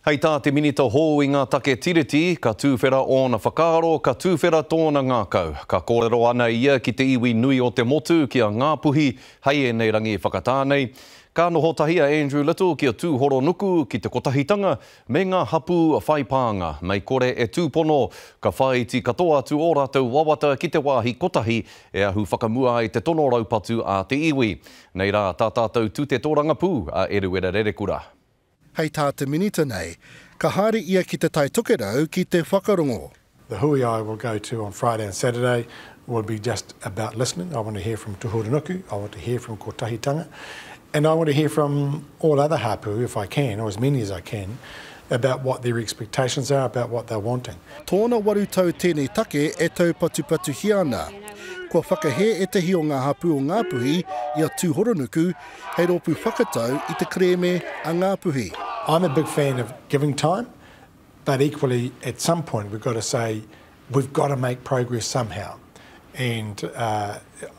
Hei tā te minita hō i ngā take tiriti, ka tūwhera o na whakaaro, ka tūwhera tōna ngākau. Ka kōrero ana ia ki te iwi nui o te motu kia Ngāpuhi, hei e nei rangi whakatānei. Ka noho tahia Andrew Little kia tūhoro nuku ki te kotahitanga me ngā hapu whaipānga. Mei kore e tūpono ka whai ti katoa atu o rātou wawata ki te wāhi kotahi e ahu whakamua ai te tono raupatu a te iwi. Nei rā tā tātou tū te tōranga pū a Eruera Rerekura. Hei tā te minita nei, ka haere ia ki te tai tokerau ki te whakarongo. The hui I will go to on Friday and Saturday will be just about listening. I want to hear from Tuhura Nuku, I want to hear from Kotahitanga, and I want to hear from all other hapu, if I can, or as many as I can, about what their expectations are, about what they're wanting. Tōna waru tau tēnei take e tau patupatu hiana. Kua whakahe e tehi o ngā hapu o Ngāpuhi i a Tūhoro Nuku, hei rōpu whakatau i te kreme a Ngāpuhi. I'm a big fan of giving time, but equally at some point we've got to say we've got to make progress somehow. And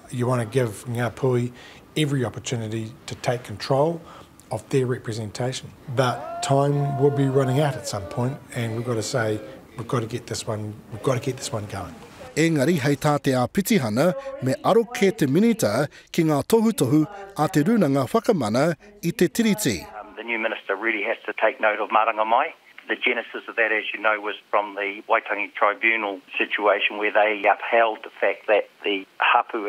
you want to give Ngāpuhi every opportunity to take control of their representation. But time will be running out at some point, and we've got to say we've got to get this one going. Engari hei tā te āpitihana me aro ke te minita ki ngā tohutohu a te runanga whakamana i te tiriti. The new minister really has to take note of Maranga Mai. The genesis of that, as you know, was from the Waitangi Tribunal situation where they upheld the fact that the hapu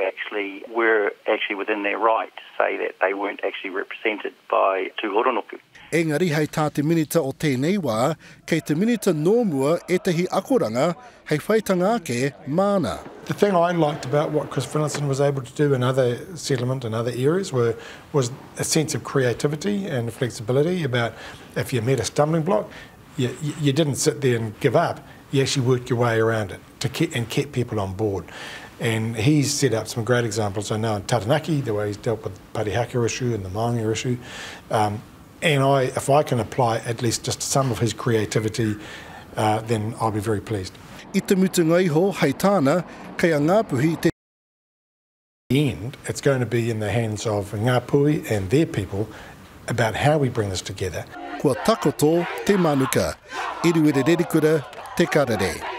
were within their right to say that they weren't actually represented by Tūhoro Nuku. Engari hei tā te minita o tēnei wā, kei te minita nōmua e tehi akoranga hei whaitanga ake māna. The thing I liked about what Chris Finlayson was able to do in other settlement and other areas was a sense of creativity and flexibility about if you met a stumbling block, you didn't sit there and give up, you actually worked your way around it and kept people on board. And he's set up some great examples. I know in Taranaki, the way he's dealt with the Parihaka issue and the Maunga issue. And if I can apply at least just some of his creativity, then I'll be very pleased. I te mutunga iho hei tāna, kei a Ngāpuhi te... In the end, it's going to be in the hands of Ngāpuhi and their people about how we bring this together. Kua takoto te manuka, Eruera Rerekura, te karere.